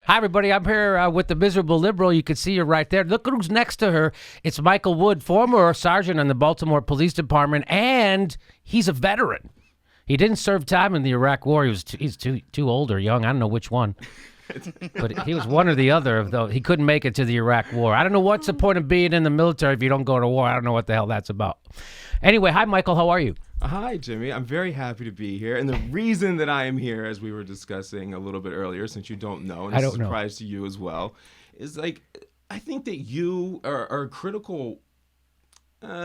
Hi, everybody. I'm here with the miserable liberal. You can see her right there. Look who's next to her. It's Michael Wood, former sergeant in the Baltimore Police Department, and he's a veteran. He didn't serve time in the Iraq War. He's too old or young. I don't know which one. But he was one or the other, though he couldn't make it to the Iraq War. I don't know what's the point of being in the military if you don't go to war. I don't know what the hell that's about. Anyway, hi, Michael. How are you? Hi, Jimmy. I'm very happy to be here. And the reason that I am here, as we were discussing a little bit earlier, since you don't know, and it's a surprise to you as well, is like, I think that you are a critical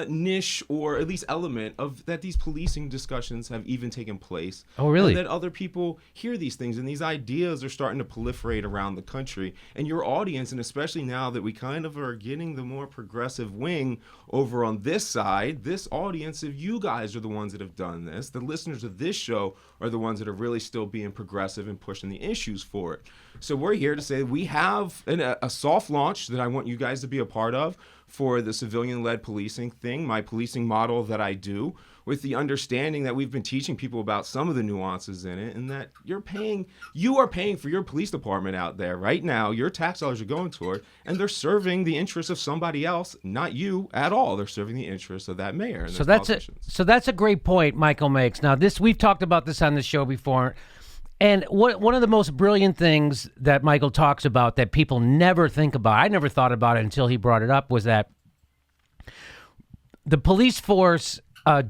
niche or at least element of that these policing discussions have even taken place. Oh, really? And that other people hear these things and these ideas are starting to proliferate around the country. And your audience, and especially now that we kind of are getting the more progressive wing over on this side, this audience, if you guys are the ones that have done this, the listeners of this show are the ones that are really still being progressive and pushing the issues for it. So we're here to say we have a soft launch that I want you guys to be a part of for the civilian-led policing thing, my policing model that I do, with the understanding that we've been teaching people about some of the nuances in it, and that you are paying for your police department out there right now. Your tax dollars are going toward, and they're serving the interests of somebody else, not you at all. They're serving the interests of that mayor. And so that's a great point Michael makes. Now, we've talked about this on the show before. And one of the most brilliant things that Michael talks about that people never think about, I never thought about it until he brought it up, was that the police force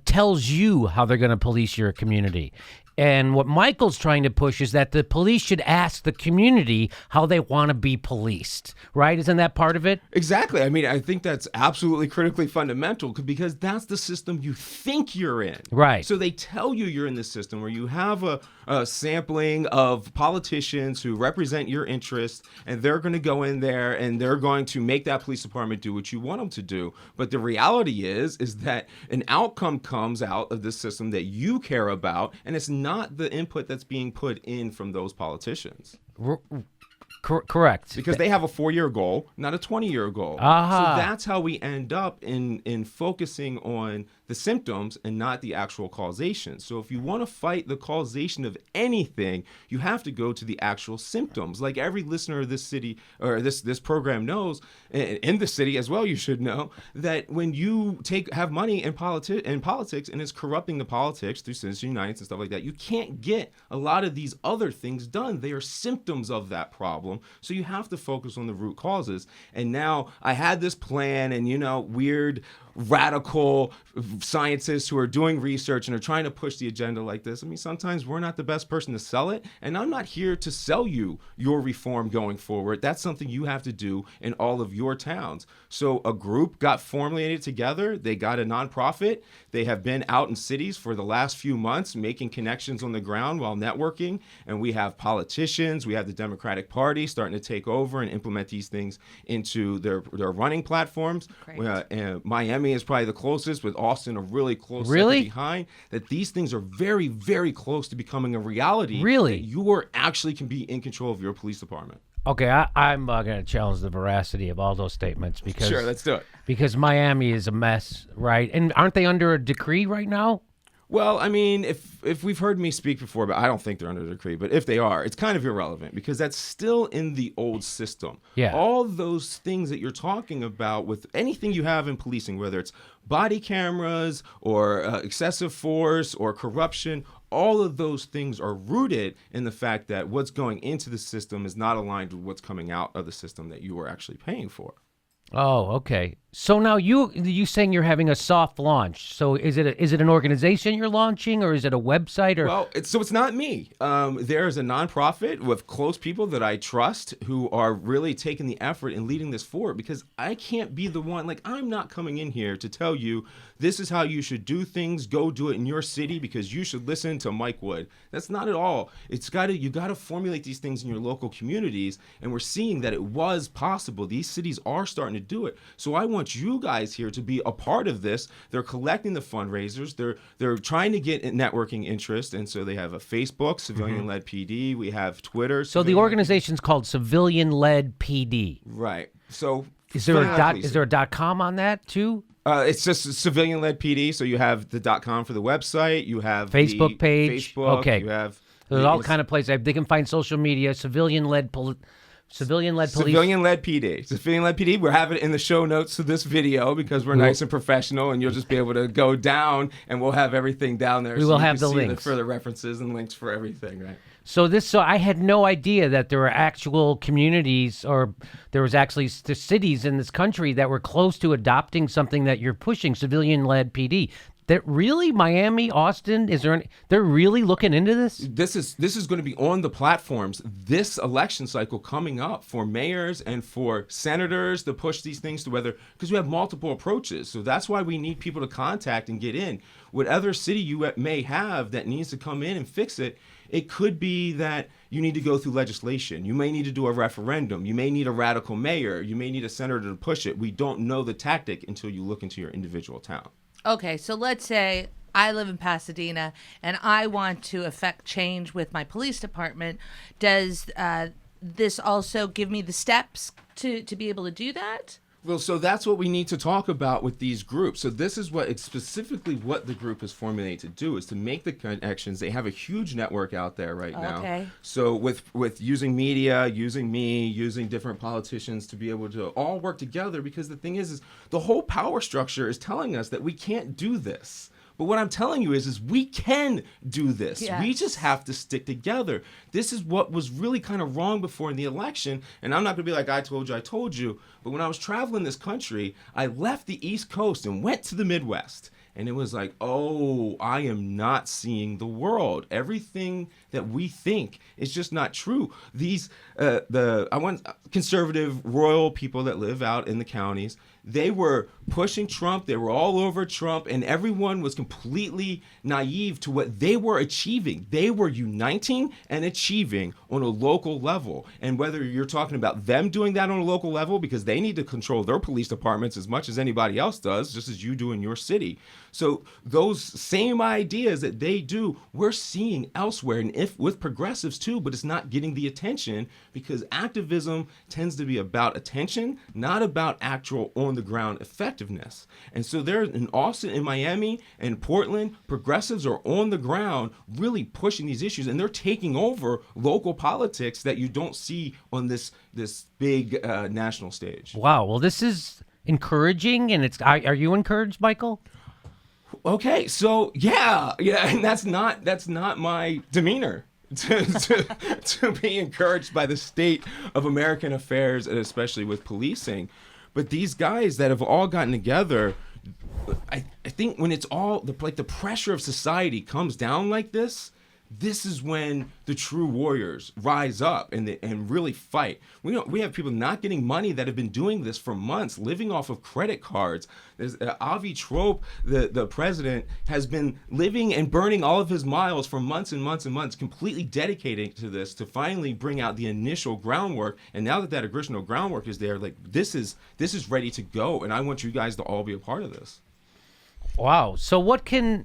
tells you how they're going to police your community. And what Michael's trying to push is that the police should ask the community how they want to be policed, right? Isn't that part of it? Exactly. I mean, I think that's absolutely critically fundamental because that's the system you think you're in. Right. So they tell you you're in this system where you have a sampling of politicians who represent your interests, and they're going to go in there and they're going to make that police department do what you want them to do. But the reality is that an outcome comes out of this system that you care about, and it's not the input that's being put in from those politicians. Correct. Because they have a 4-year goal, not a 20-year goal. Uh-huh. So that's how we end up in focusing on the symptoms and not the actual causation. So if you want to fight the causation of anything, you have to go to the actual symptoms. Like every listener of this city or this program knows, in the city as well, you should know that when you have money in politics and it's corrupting the politics through Citizens United and stuff like that, you can't get a lot of these other things done. They are symptoms of that problem. So you have to focus on the root causes. And now I had this plan, and weird radical scientists who are doing research and are trying to push the agenda like this. I mean, sometimes we're not the best person to sell it, and I'm not here to sell you your reform going forward. That's something you have to do in all of your towns. So a group got formulated together. They got a nonprofit. They have been out in cities for the last few months making connections on the ground while networking, and we have politicians, we have the Democratic Party starting to take over and implement these things into their running platforms. And Miami is probably the closest, with Austin a really close second behind. That these things are very, very close to becoming a reality. Really? That you actually can be in control of your police department. Okay, I'm going to challenge the veracity of all those statements because Sure, let's do it. Because Miami is a mess, right? And aren't they under a decree right now? Well, I mean, if we've heard me speak before, but I don't think they're under decree, but if they are, it's kind of irrelevant because that's still in the old system. Yeah. All those things that you're talking about with anything you have in policing, whether it's body cameras or excessive force or corruption, all of those things are rooted in the fact that what's going into the system is not aligned with what's coming out of the system that you are actually paying for. Oh, okay. So now you saying you're having a soft launch. So is it an organization you're launching, or is it a website? Or Well, it's not me. There's a nonprofit with close people that I trust who are really taking the effort and leading this forward, because I can't be the one. Like, I'm not coming in here to tell you this is how you should do things. Go do it in your city because you should listen to Mike Wood. That's not at all. You got to formulate these things in your local communities, and we're seeing that it was possible. These cities are starting to do it. So I want you guys here to be a part of this. They're collecting the fundraisers. They're trying to get networking interest, and so they have a Facebook, CivilianLed PD. We have Twitter. So the organization's called CivilianLed PD. Right. So is there a .com on that too? It's just CivilianLed PD. So you have the .com for the website. You have Facebook the page. Facebook. Okay. You have There's all kind of places they can find social media. CivilianLed Civilian-led police. Civilian-led PD. Civilian-led PD. We'll have it in the show notes to this video because we're nice and professional, and you'll just be able to go down, and we'll have everything down there. We will have the see links. The further references and links for everything, right? So I had no idea that there were actual communities, or there was actually cities in this country that were close to adopting something that you're pushing, civilian-led PD. That really, Miami, Austin, they're really looking into this? This is going to be on the platforms this election cycle coming up for mayors and for senators to push these things to because we have multiple approaches. So that's why we need people to contact and get in. Whatever city you may have that needs to come in and fix it, it could be that you need to go through legislation. You may need to do a referendum. You may need a radical mayor. You may need a senator to push it. We don't know the tactic until you look into your individual town. Okay, so let's say I live in Pasadena and I want to affect change with my police department. Does this also give me the steps to be able to do that? Well, so that's what we need to talk about with these groups. So this is specifically what the group is formulated to do, is to make the connections. They have a huge network out there right now. Okay. So with using media, using me, using different politicians to be able to all work together, because the thing is the whole power structure is telling us that we can't do this. But what I'm telling you is we can do this. Yes. We just have to stick together. This is what was really kind of wrong before in the election. And I'm not going to be like, I told you. But when I was traveling this country, I left the East Coast and went to the Midwest. And it was like, oh, I am not seeing the world. Everything that we think is just not true. These, I want conservative, royal people that live out in the counties. They were pushing Trump. They were all over Trump, and everyone was completely naive to what they were achieving. They were uniting and achieving on a local level. And whether you're talking about them doing that on a local level, because they need to control their police departments as much as anybody else does, just as you do in your city. So those same ideas that they do, we're seeing elsewhere, and with progressives too, but it's not getting the attention because activism tends to be about attention, not about actual on-the-ground effectiveness. And so there in Austin, in Miami, and Portland, progressives are on the ground really pushing these issues, and they're taking over local politics that you don't see on this big national stage. Wow. Well, this is encouraging, and are you encouraged, Michael? Okay, so yeah, and that's not my demeanor to be encouraged by the state of American affairs, and especially with policing. But these guys that have all gotten together, I think when it's all the pressure of society comes down like this is when the true warriors rise up and really fight. We have people not getting money that have been doing this for months, living off of credit cards. There's Avi Trope, the president, has been living and burning all of his miles for months and months and months, completely dedicating to this to finally bring out the initial groundwork. And now that initial groundwork is there, like this is ready to go. And I want you guys to all be a part of this. Wow. So what can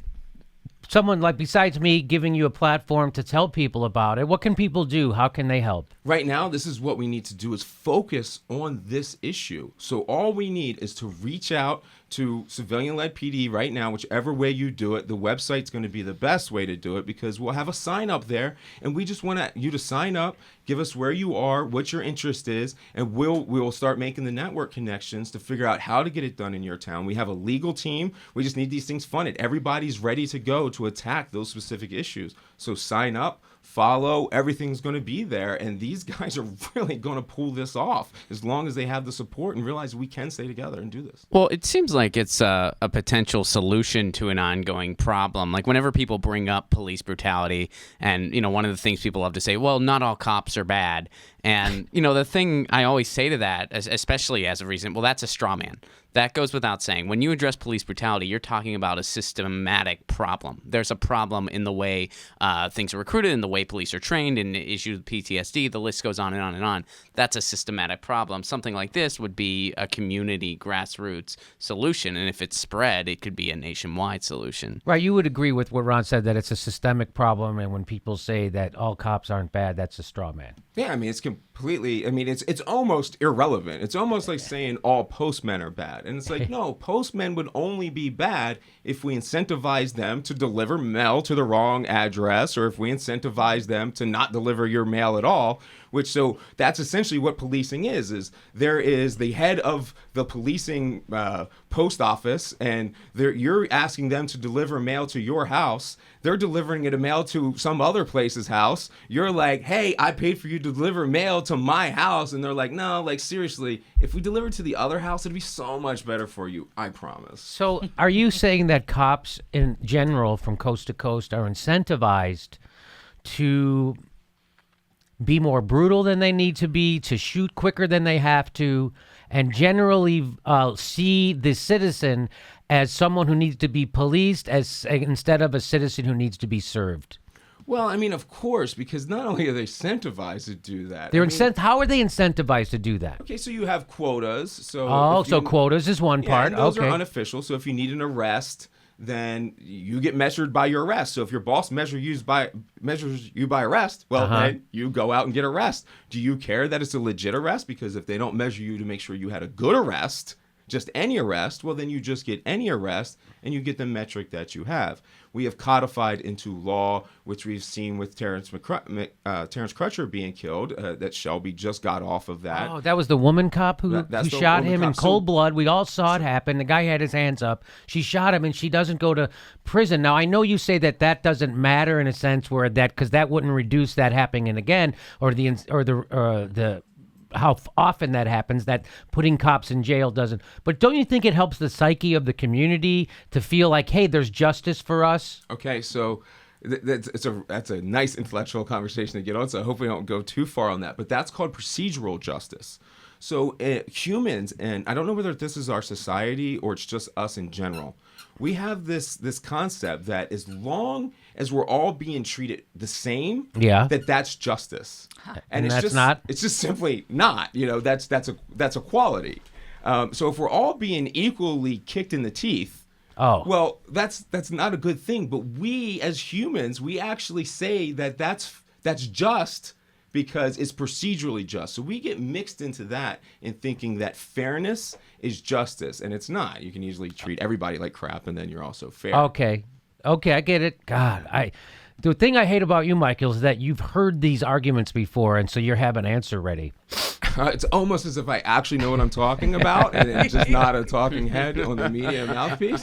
someone, like, besides me giving you a platform to tell people about it, what can people do? How can they help? Right now, this is what we need to do, is focus on this issue. So all we need is to reach out to Civilian-Led PD right now, whichever way you do it. The website's going to be the best way to do it because we'll have a sign up there, and we just want you to sign up, give us where you are, what your interest is, and we'll start making the network connections to figure out how to get it done in your town. We have a legal team. We just need these things funded. Everybody's ready to go to attack those specific issues. So sign up, follow, everything's going to be there, and these guys are really going to pull this off as long as they have the support and realize we can stay together and do this. Well, it seems like it's a potential solution to an ongoing problem. Like whenever people bring up police brutality, and one of the things people love to say, well, not all cops are bad. And the thing I always say to that, especially as a reason, well, that's a straw man. That goes without saying. When you address police brutality, you're talking about a systematic problem. There's a problem in the way things are recruited, in the way police are trained, and issues with PTSD. The list goes on and on and on. That's a systematic problem. Something like this would be a community grassroots solution. And if it's spread, it could be a nationwide solution. Right. You would agree with what Ron said, that it's a systemic problem. And when people say that all cops aren't bad, that's a straw man. Yeah, I mean, it's completely, it's almost irrelevant. It's almost like saying all postmen are bad. And it's like, no, postmen would only be bad if we incentivize them to deliver mail to the wrong address, or if we incentivize them to not deliver your mail at all. So that's essentially what policing is there is the head of the policing post office, and you're asking them to deliver mail to your house. They're delivering it a mail to some other place's house. You're like, hey, I paid for you to deliver mail to my house. And they're like, no, like, seriously, if we deliver to the other house, it'd be so much better for you. I promise. So are you saying that cops in general from coast to coast are incentivized to be more brutal than they need to be, to shoot quicker than they have to, and generally see the citizen as someone who needs to be policed instead of a citizen who needs to be served? Well, I mean, of course, because not only are they incentivized to do that. How are they incentivized to do that? Okay, so you have quotas. So quotas is one part. And those okay. are unofficial. So if you need an arrest, then you get measured by your arrest. So if your boss measures you by arrest, well, then you go out and get arrest. Do you care that it's a legit arrest? Because if they don't measure you to make sure you had a good arrest, just any arrest, well, then you just get any arrest and you get the metric that you have. We have codified into law, which we've seen with Terrence Crutcher being killed, that Shelby just got off of that. Oh, that was the woman cop who shot him in cold blood. We all saw it happen. The guy had his hands up. She shot him, and she doesn't go to prison. Now, I know you say that doesn't matter in a sense because that wouldn't reduce that happening again, or the how often that happens, that putting cops in jail doesn't. But don't you think it helps the psyche of the community to feel like, hey, there's justice for us? Okay, so that's a nice intellectual conversation to get on, so I hope we don't go too far on that. But that's called procedural justice. So humans, and I don't know whether this is our society or it's just us in general, we have this concept that as long as we're all being treated the same, that's justice. And it's that's just not? It's just simply not. That's equality. So if we're all being equally kicked in the teeth, well, that's not a good thing. But we as humans, we actually say that's just because it's procedurally just. So we get mixed into that in thinking that fairness is justice, and it's not. You can easily treat everybody like crap, and then you're also fair. Okay, I get it. God, the thing I hate about you, Michael, is that you've heard these arguments before, and so you have an answer ready. It's almost as if I actually know what I'm talking about, and it's just not a talking head on the media mouthpiece.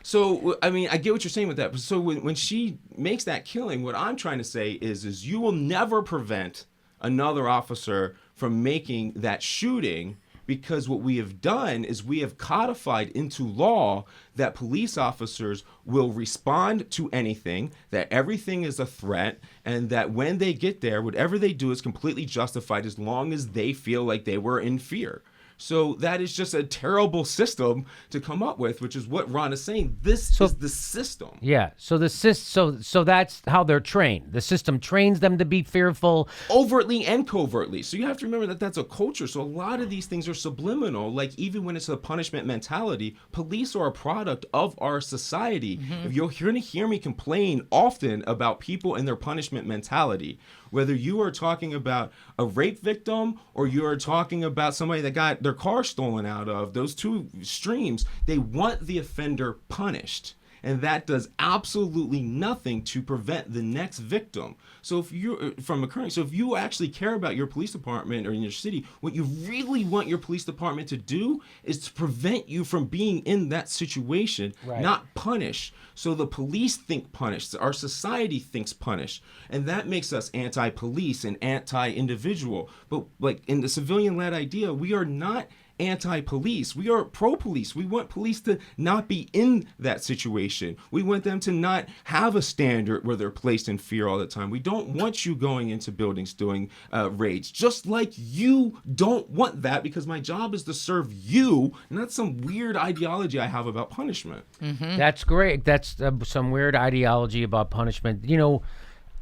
So, I mean, I get what you're saying with that. So when she makes that killing, what I'm trying to say is you will never prevent another officer from making that shooting, because what we have done is we have codified into law that police officers will respond to anything, that everything is a threat, and that when they get there, whatever they do is completely justified as long as they feel like they were in fear. So that is just a terrible system to come up with, which is what Ron is saying. This is the system. Yeah. So so that's how they're trained. The system trains them to be fearful, overtly and covertly. So you have to remember that that's a culture. So a lot of these things are subliminal. Like even when it's a punishment mentality, police are a product of our society. Mm-hmm. If you're going to hear me complain often about people and their punishment mentality, whether you are talking about a rape victim or you are talking about somebody that got their car stolen out of, those two streams, they want the offender punished. And that does absolutely nothing to prevent the next victim. So if you're from occurring, so if you actually care about your police department or in your city, what you really want your police department to do is to prevent you from being in that situation, not punish. So the police think punish, our society thinks punish, and that makes us anti-police and anti-individual. But like in the civilian-led idea, we are not anti-police. We are pro-police. We want police to not be in that situation. We want them to not have a standard where they're placed in fear all the time. We don't want you going into buildings doing raids, just like you don't want that, because my job is to serve you, not some weird ideology I have about punishment. Mm-hmm. That's great. That's some weird ideology about punishment.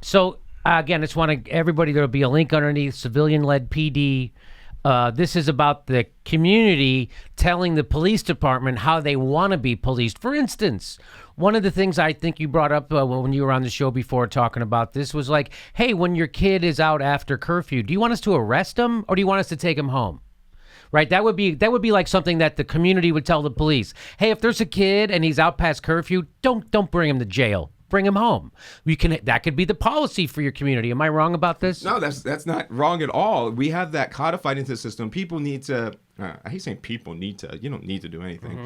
So again, it's everybody, there'll be a link underneath, CivilianLed PD. This is about the community telling the police department how they want to be policed. For instance, one of the things I think you brought up when you were on the show before talking about this was like, hey, when your kid is out after curfew, do you want us to arrest him or do you want us to take him home? Right? That would be like something that the community would tell the police. Hey, if there's a kid and he's out past curfew, don't bring him to jail. bring him home. That could be the policy for your community. Am I wrong about this? No, that's not wrong at all. We have that codified into the system. People need to. I hate saying people need to. You don't need to do anything.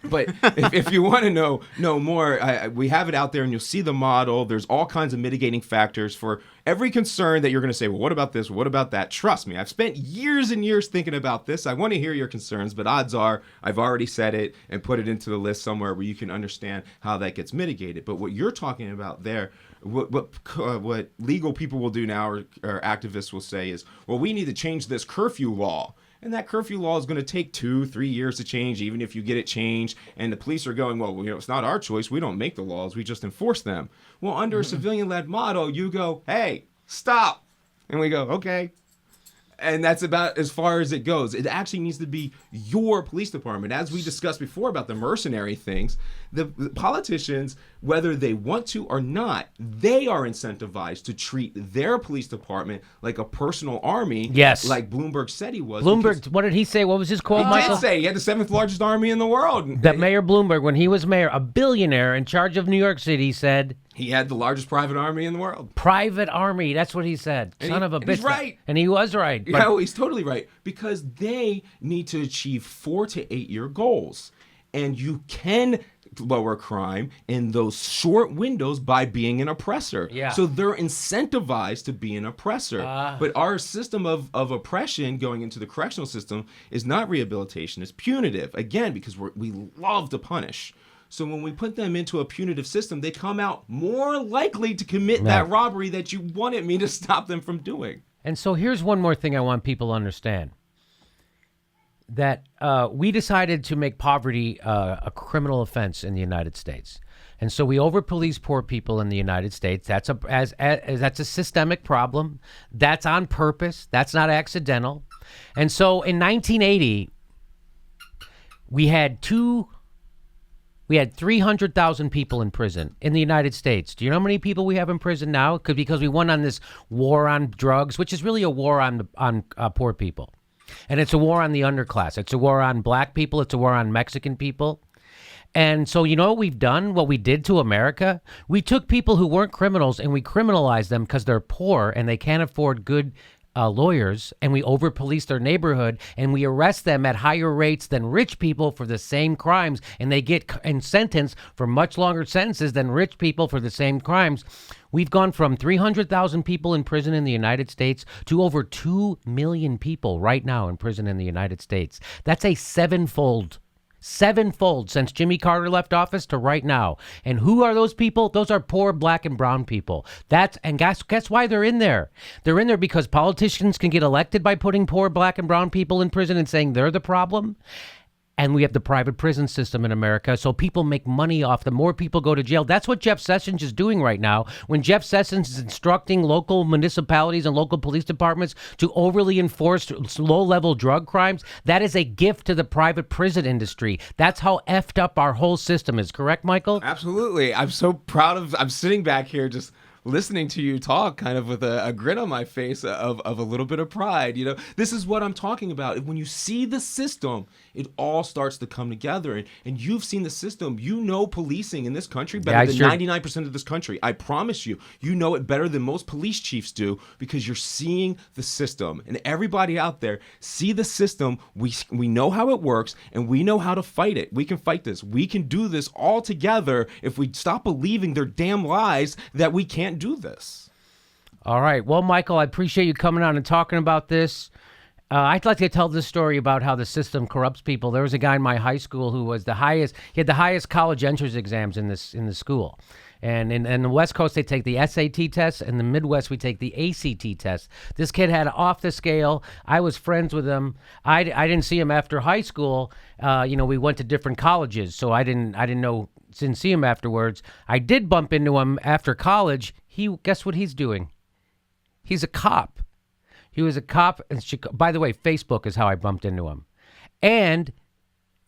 But if you want to know more, we have it out there, and you'll see the model. There's all kinds of mitigating factors for every concern that you're going to say, well, what about this? What about that? Trust me, I've spent years and years thinking about this. I want to hear your concerns, but odds are I've already said it and put it into the list somewhere where you can understand how that gets mitigated. But what you're talking about there, what legal people will do now, or activists will say is, well, we need to change this curfew law. And that curfew law is going to take 2-3 years to change, even if you get it changed. And the police are going, well, it's not our choice. We don't make the laws. We just enforce them. Well, under a civilian-led model, you go, hey, stop. And we go, okay. And that's about as far as it goes. It actually needs to be your police department. As we discussed before about the mercenary things, the politicians, whether they want to or not, they are incentivized to treat their police department like a personal army. Yes. Like Bloomberg said he was. Bloomberg, what did he say? What was his quote, Michael? He did say he had the 7th largest army in the world. That Mayor Bloomberg, when he was mayor, a billionaire in charge of New York City, said... He had the largest private army in the world. Private army. That's what he said. Son of a bitch. He's right. And he was right. Yeah, well, he's totally right. Because they need to achieve 4 to 8 year goals. And you can lower crime in those short windows by being an oppressor. Yeah. So they're incentivized to be an oppressor. But our system of oppression going into the correctional system is not rehabilitation. It's punitive. Again, because we love to punish. So when we put them into a punitive system, they come out more likely to commit that robbery that you wanted me to stop them from doing. And so here's one more thing I want people to understand. That we decided to make poverty a criminal offense in the United States. And so we over-police poor people in the United States. That's that's a systemic problem. That's on purpose. That's not accidental. And so in 1980, we had 300,000 people in prison in the United States. Do you know how many people we have in prison now? Because we went on this war on drugs, which is really a war on poor people. And it's a war on the underclass. It's a war on black people. It's a war on Mexican people. And so you know what we've done, what we did to America? We took people who weren't criminals and we criminalized them because they're poor and they can't afford good lawyers, and we over-police their neighborhood, and we arrest them at higher rates than rich people for the same crimes, and they get sentenced for much longer sentences than rich people for the same crimes. We've gone from 300,000 people in prison in the United States to over 2 million people right now in prison in the United States. That's a sevenfold since Jimmy Carter left office to right now. And who are those people? Those are poor black and brown people. Guess why they're in there? They're in there because politicians can get elected by putting poor black and brown people in prison and saying they're the problem. And we have the private prison system in America, so people make money off the more people go to jail. That's what Jeff Sessions is doing right now. When Jeff Sessions is instructing local municipalities and local police departments to overly enforce low-level drug crimes, that is a gift to the private prison industry. That's how effed up our whole system is. Correct, Michael? Absolutely. I'm so proud I'm sitting back here just listening to you talk kind of with a grin on my face of a little bit of pride. You know, this is what I'm talking about. When you see the system, it all starts to come together. And you've seen the system. You know policing in this country better than 99% of this country. I promise you. You know it better than most police chiefs do because you're seeing the system. And everybody out there, see the system. We know how it works, and we know how to fight it. We can fight this. We can do this all together if we stop believing their damn lies that we can't do this. All right. Well, Michael, I appreciate you coming on and talking about this. I'd like to tell this story about how the system corrupts people. There was a guy in my high school who was he had the highest college entrance exams in the school. And in the West Coast, they take the SAT test. In the Midwest, we take the ACT test. This kid had off the scale. I was friends with him. I didn't see him after high school. We went to different colleges, so I didn't see him afterwards. I did bump into him after college. Guess what he's doing? He's a cop. He was a cop in Chicago. By the way, Facebook is how I bumped into him. And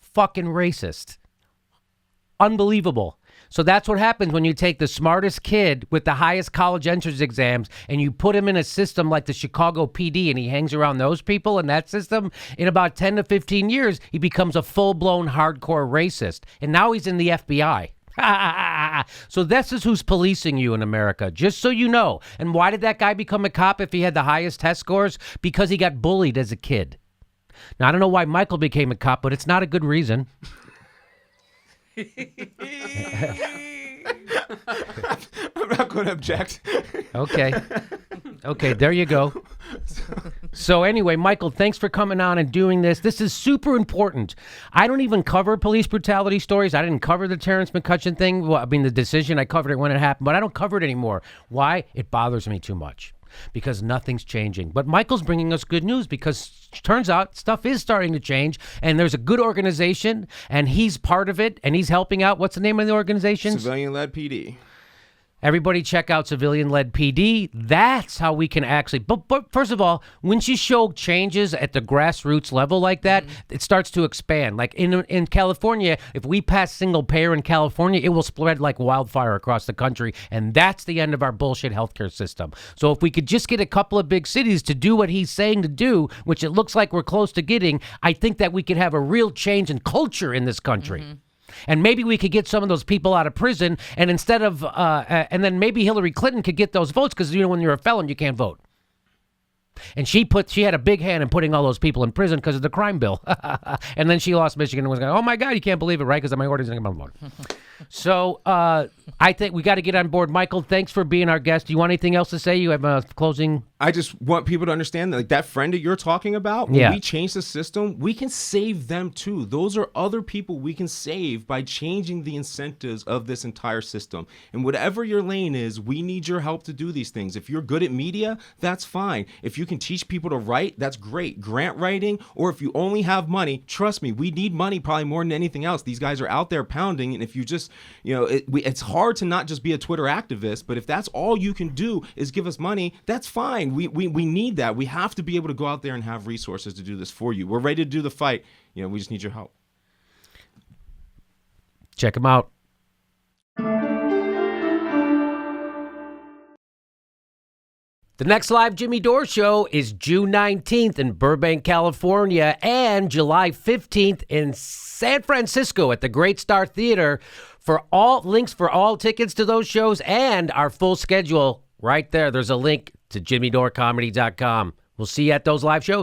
fucking racist. Unbelievable. So that's what happens when you take the smartest kid with the highest college entrance exams and you put him in a system like the Chicago PD and he hangs around those people in that system. In about 10 to 15 years, he becomes a full-blown hardcore racist. And now he's in the FBI. So this is who's policing you in America, just so you know. And why did that guy become a cop if he had the highest test scores? Because he got bullied as a kid. Now, I don't know why Michael became a cop, but it's not a good reason. I'm not going to object. Okay, there you go. So anyway, Michael, thanks for coming on and doing this. This is super important. I don't even cover police brutality stories. I didn't cover the Terrence McCutcheon thing. Well, I mean, the decision, I covered it when it happened, but I don't cover it anymore. Why? It bothers me too much. Because nothing's changing. But Michael's bringing us good news because turns out stuff is starting to change and there's a good organization and he's part of it and he's helping out. What's the name of the organization? CivilianLed PD. Everybody check out CivilianLed PD. That's how we can actually, but first of all, once you show changes at the grassroots level like that, it starts to expand. Like in California, if we pass single payer in California, it will spread like wildfire across the country. And that's the end of our bullshit healthcare system. So if we could just get a couple of big cities to do what he's saying to do, which it looks like we're close to getting, I think that we could have a real change in culture in this country. And maybe we could get some of those people out of prison, and instead of, and then maybe Hillary Clinton could get those votes because, you know, when you're a felon, you can't vote. And she had a big hand in putting all those people in prison because of the crime bill. And then she lost Michigan and was going, oh my God, you can't believe it, right? Because my orders didn't come on. So I think we got to get on board. Michael, thanks for being our guest. Do you want anything else to say? You have a closing? I just want people to understand that, like, that friend that you're talking about, when we change the system, we can save them too. Those are other people we can save by changing the incentives of this entire system. And whatever your lane is, we need your help to do these things. If you're good at media, that's fine. If you can teach people to write, that's great. Grant writing, or if you only have money, trust me, we need money probably more than anything else. These guys are out there pounding, and if you just, you know, it's hard to not just be a Twitter activist, but if that's all you can do is give us money, that's fine. We need that. We have to be able to go out there and have resources to do this for you. We're ready to do the fight. You know, we just need your help. Check them out. The next live Jimmy Dore show is June 19th in Burbank, California, and July 15th in San Francisco at the Great Star Theater. For all links for all tickets to those shows and our full schedule right there, there's a link to jimmydorecomedy.com. We'll see you at those live shows.